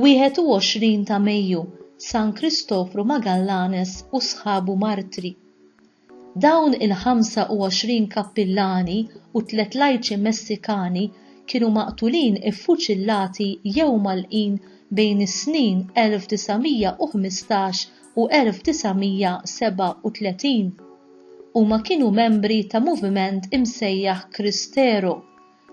21 ta' Mejju, San Kristofru Magallanes u sħabu martri. Dawn il-25 kappillani u 3 lajċi Messikani kienu maqtulin iffuċillati jew malqin bejn is-snin 1915 u 1937. Huma kienu membri ta' moviment imsejjaħ Kristero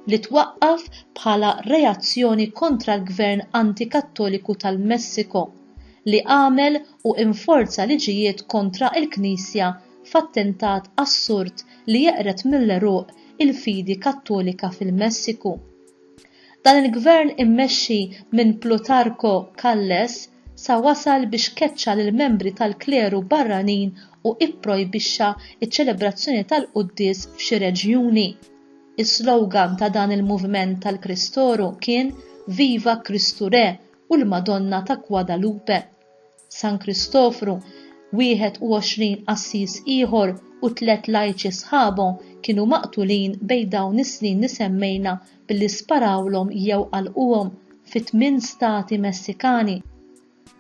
li twaqqaf bħala reazzjoni kontra l-gvern antikattoliku tal-Messiko li għamel u inforza liġijiet kontra l-Knisja f'attentat assurd li jeqret mill-għeruq il-fidi kattolika fil-Messiku. Dan il-gvern immexxi minn Plutarco Calles sa wasal biex keċċa lill-membri tal-kleru barranin u ipprojbixxa iċ-ċelebrazzjoni tal-Qudies f'xi reġjuni. Is-slogan ta' dan il-moviment tal-Kristoru kien Viva Cristo Re u l-Madonna ta' Guadalupe. San Kristofru, 21 qassis ieħor u 3 lajċi sħabhom kienu maqtulin bejn dawn is-snin li semmejna billi sparawlhom jew qalquhom fi 8 stati Messikani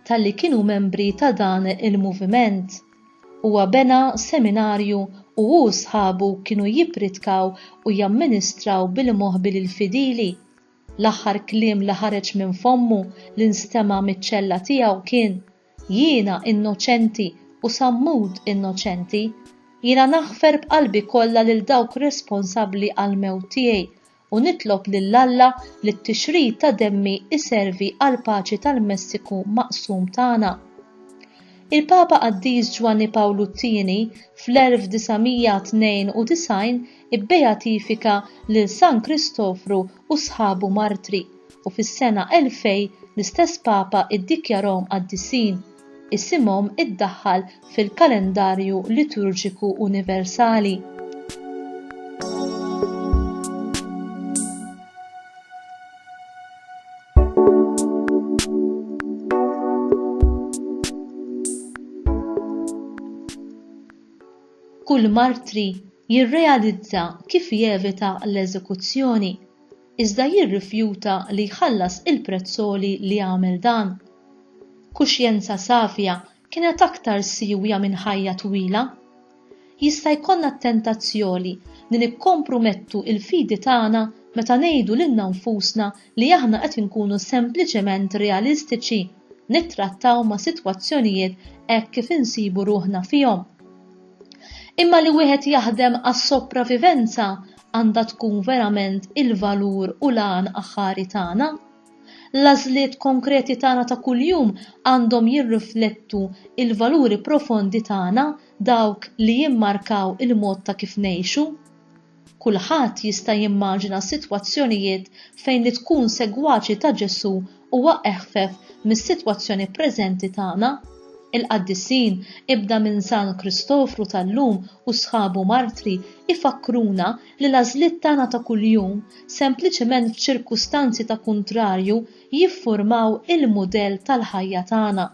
talli kienu membri ta' dan il-moviment. Huwa bena seminarju u hu sħabu kienu jippritkaw u jamministraw bil-moħħ il-fidili. L-aħħar kliem li ħareġ minn fommu li nstema' miċ-ċella tiegħu kien: jiena innoċenti u sammud innoċenti, jiena naħfer b'qalbi kollha lil dawk responsabbli għall-mewt tiegħi u nitlob lill-Alla li t-tixrid ta' demmi iservi għall paċi tal-Messiku maqsum tagħna. Il-Papa Qaddiż Ġwanni Pawlu II fl-1992 ibbejatifika lil San Kristofru u sħabu martri u fis-sena 2000 l-istess Papa iddikjarahom qaddisin. Isimhom iddaħħal fil-kalendarju liturġiku universali. Kull martri jirrealizza kif jevita l-eżekuzzjoni, iżda jirrifjuta li jħallas il-prezzoli li għamel dan. Kuxjenza safja kienet aktar siwja minn ħajja twila. Jista' jkollna tentazzjoni li nikkompromettu il-fidi tagħna meta ngħidu lilna nfusna li aħna qed inkunu sempliċement realistiċi nittrattaw ma' sitwazzjonijiet hekk kif insibu ruħna fihom. Imma li wieħed jaħdem għas-sopravivenza għandha tkun verament il-valur u l-għan aħħari tagħna. L-għażliet konkreti tagħna ta' kuljum għandhom jirriflettu il-valuri profondi tagħna dawk li jimmarkaw il-mod ta' kif ngħixu. Kulħadd jista' jimmaġina sitwazzjonijiet fejn li tkun segwaċi ta' Ġesu huwa eħfef mis-sitwazzjoni preżenti tagħna. Il-qaddisin ibda minn San Kristofru tal-lum u sħabu martri ifakkruna li l-għażliet tagħna ta' kuljum sempliċement f'ċirkustanzi ta' kuntrarju jiffurmaw il-mudell tal-ħajja tagħna.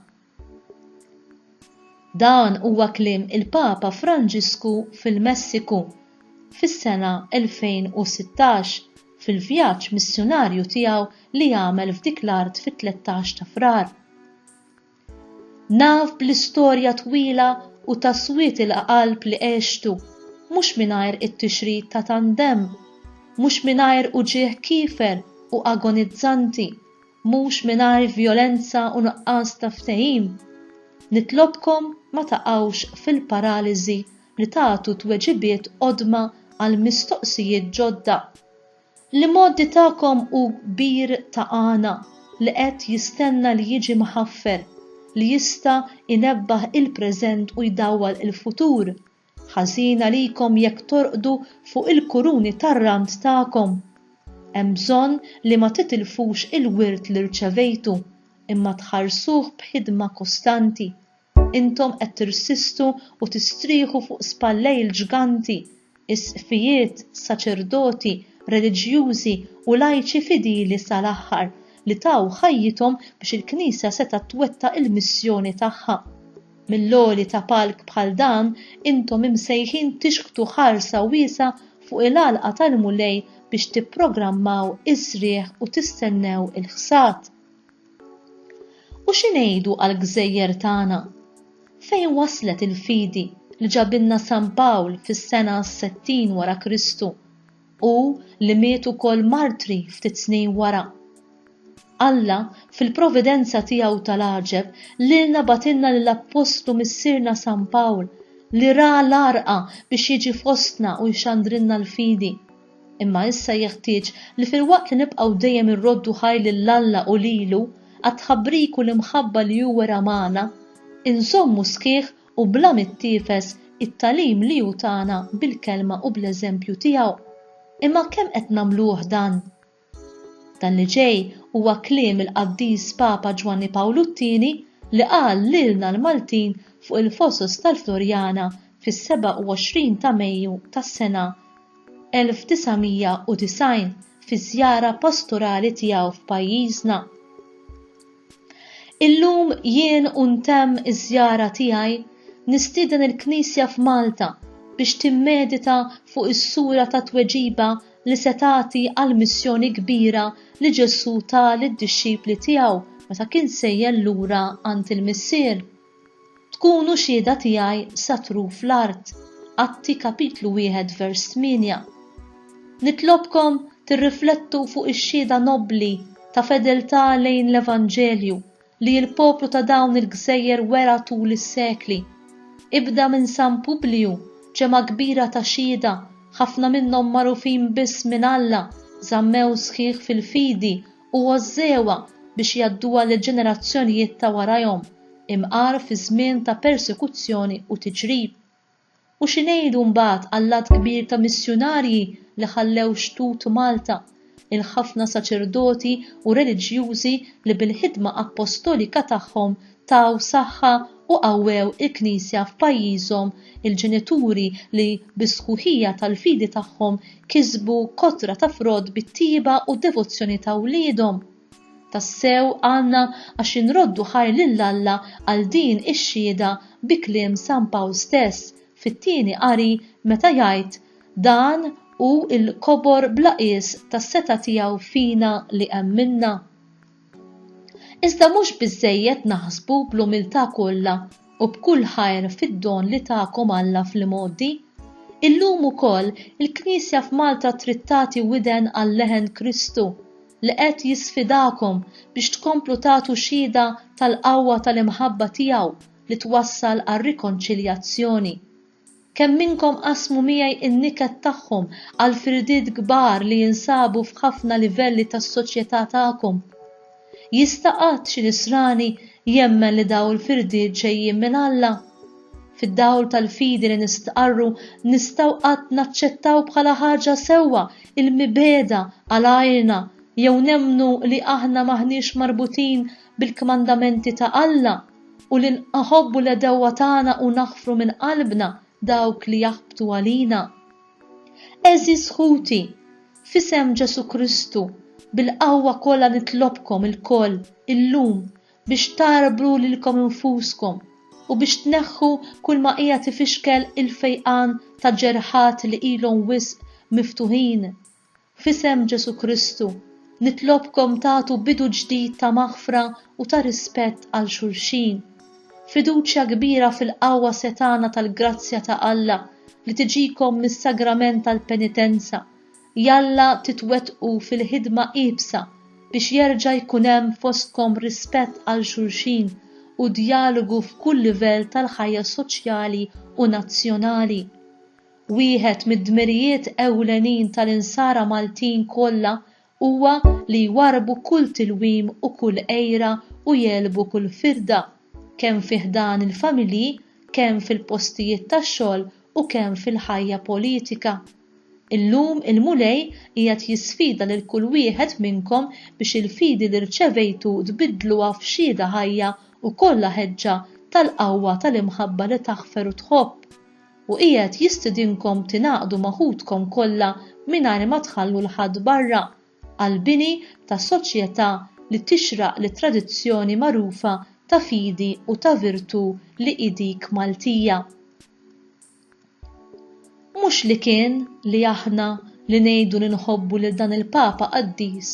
Dan huwa kliem il-Papa Franġisku fil-Messiku fis-sena 2016 fil-vjaġġ missjonarju tiegħu li jagħmel f'dik l-art fit-13 ta' Frar. Naf bl-istorja twila u taswiet il-qalb li għextu, mhux mingħajr it-tixrid ta' tandem, mhux mingħajr uġigħ kiefer u agonizzanti, mhux mingħajr vjolenza u nuqqas ta' ftehim. Nitlobkom ma taqgħux fil-paraliżi li tagħtu tweġibiet qodma għal mistoqsijiet ġodda. L-modi tagħkom hu kbir ta' għana li qed jistenna li jiġi mħaffer, li jista' inebbaħ il-preżent u jdawwal il-futur. Ħażin għalikom jekk torqdu fuq il-kuruni tar-rand tagħkom. Hemm bżonn li ma titilfux il-wirt li rċevejtu, imma tħarsuh b'ħidma kostanti. Intom qed tirsistu u tistrieħu fuq spallej il-ġganti, isqfijiet, saċerdoti, reliġjużi u lajċi fidili sal-aħħar li taw ħajjithom biex il-Knisja seta' twettaq il-missjoni tagħha. Mill-għoli ta' palk bħal dan intom imsejħin tixktu ħarsa wiesa fuq il-għalqa tal-mulej biex tipprogrammaw iż-żrieħ u tistennew il-ħsad. U x'ngħidu għall-Gżejjer tagħna? Fejn waslet il-fidi li ġabilna San Pawl fis-sena 60 wara Kristu u li mietu wkoll martri ftit snin wara. Alla fil-providenza tiegħu tal-għaġeb lilna batilna lill-Apostlu missierna San Pawl li ra l-arqa biex jiġi fostna u jxandrilna l-fidi. Imma issa jeħtieġ li fil-waqt li nibqgħu dejjem irroddu ħajl lill-Alla u lilu għat-tħabbriku l-imħabba li hu wera magħna, inżommu sħiħ u bla mittifes it-talim li hu tagħna bil-kelma u bl-eżempju tiegħu. Imma kemm qed nagħmluh dan? Dan li ġej huwa kliem il-Qaddiż Papa Ġwanni Pawlu II li qal lilna l-Maltin fuq il-Fosos tal-Florjana fis-27 ta' Mejju tas-sena 1990 fi żjara pastorali tiegħu f'pajjiżna. Illum jien untemm iż-żjara tiegħi nistieden il-Knisja f'Malta biex timmedita fuq is-sura ta' tweġiba li se tagħti għal missjoni kbira li Ġesu ta' lid-dixxipli tiegħu meta kien sejjer lura għand il-missier. Tkunu xhieda tiegħi satru fl-art. Atti kapitlu 1 vers 8. Nitlobkom tirriflettu fuq ix-xhieda nobbli ta' fedeltà lejn l-Evanġelju li l-poplu ta' dawn il-Gżejjer wera tul is-sekli. Ibda minn San Publiu, ġema kbira ta' xhieda, ħafna minnhom magħrufin biss minn Alla, żammew sħiħ fil-fidi u għożżewha biex jgħadduha lill-ġenerazzjonijiet ta' warahom, imqar fi żmien ta' persekuzzjoni u tiġrib. U xi ngħidu mbagħad għall-att kbir ta' missjonarji li ħallew xtut Malta, il-ħafna saċerdoti u reliġjużi li bil-ħidma appostolika tagħhom taw saħħa u qawwew il-Knisja f'pajjiżhom, il-ġenituri li bis-sħuħija tal-fidi tagħhom kisbu kotra ta' frod bit-tieba u devozzjoni ta' wliedhom. Tassew għandna għax inroddu ħajr lill-Alla għal din ix-xhieda bi kliem San Pawl stess fit-tieni qari meta jgħid dan u l-kobor bla qies tas-seta tiegħu fina li għamminna. Iżda mhux biżżejjed naħsbu bl-umiltà kollha u b'kull ħajr fid-don li tagħkom Alla fl-modi. Illum ukoll il-Knisja f'Malta trid tagħti widen għal leħen Kristu li qed jisfidakom biex tkomplu tagħtu xhieda tal-qawwa tal-imħabba tiegħu li twassal għar-rikonċiljazzjoni. Kemm minnkom qasmu miegħi n-niket tagħhom għal firdiet kbar li jinsabu f'ħafna livelli tas-soċjetà tagħkom. Jista' qatt xi nisrani jemmen li dawn il-firdiet ġejjin minn Alla. Fid-dawl tal-fidi li nistqarru nistgħu qatt naċċettaw bħala ħaġa sewwa il-mibeda għal għajrna jew nemmnu li aħna maħniex marbutin bil-kmandamenti ta' Alla u li nħobbu l-edewwa tagħna u naħfru minn qalbna dawk li jaħbtu għalina. Eżis ħuti, fisem Ġesu Kristu, bil-qawwa kollha nitlobkom il-koll illum biex tarbru lilkom infuskom u biex tneħħu kull ma qiegħed ifixkel il-fejqan ta' ġerħat li ilhom wisq miftuħin. Fisem Ġesu Kristu, nitlobkom tagħtu bidu ġdid ta' maħfra u ta' rispett għal xulxin. Fiduċja kbira fil-qawwa setana tal-grazzja ta' Alla li tiġikom mis-sagrament tal-penitenza, jalla titwettqu fil-ħidma qiebsa biex jerġa' jkun hemm fostkom rispett għal xulxin u dijalogu f'kull livell tal-ħajja soċjali u nazzjonali. Wieħed mid-dmirijiet ewlenin tal-insara Maltin kollha huwa li jwarbu kull tilwim u kull qejra u jelbu kull firda, kemm fih dan il-familji, kemm fil-postijiet tax-xogħol u kemm fil-ħajja politika. Illum il-mulej qiegħed jisfida lil kull wieħed minnkom biex il-fidi li rċevejtu tbiddluha f'xhieda ħajja u kollha ħeġġa tal-qawwa tal-imħabba li taħfer u tħobb u qiegħed jistidinkom tingħaqdu maħudkom kollha mingħajr ma tħallu l-ħadd barra għall-bini ta' soċjetà li tixraq li tradizzjoni magħrufa ta' fidi u ta' virtu li idik Maltija. Mhux li kien li aħna li ngħidu li nħobbu lil dan il-Papa Qaddis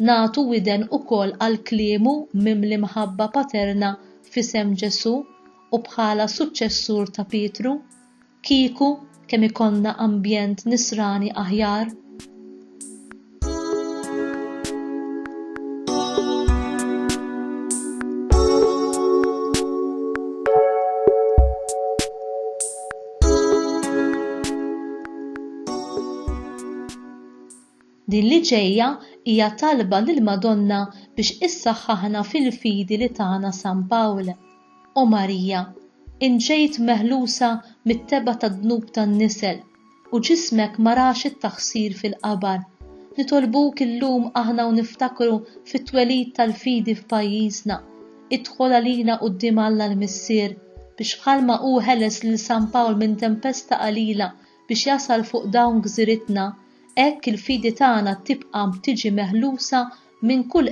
nagħtu widen ukoll għal kliemu mimli mħabba paterna f'isem Ġesu u bħala suċċessur ta' Pietru, kieku kemm ikollna ambjent nisrani aħjar. Din li ġejja hija talba lil Madonna biex issaħħaħna fil-fidi li tagħna San Pawl. O Marija, inġejt meħlusa mit-teba tad-dnub tan-nisel u ġismek ma rax it-taħsir fil-qabar. Nitolbuk illum aħna u niftakru fit-twelid tal-fidi f'pajjiżna. Idħol għalina quddiem Alla l-Missier biex bħalma hu ħeles lil San Pawl minn tempesta qalila biex jasal fuq dawn gżiritna, hekk il-fidi tagħna tibqa' tiġi meħlusa minn kull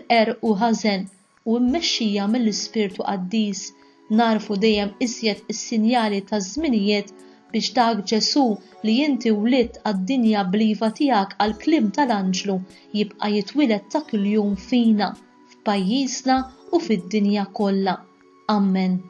u ħażen u mmexxija mill-Ispirtu Qaddis, narfu dejjem iżjed is-sinjali taż-żminijiet biex dak Ġesu li inti wlidt għad-dinja bl-iva tiegħek għall-kliem tal-Anġlu jibqa' jitwiled ta' kuljum fina, f'pajjiżna u fid-dinja kollha. Amen.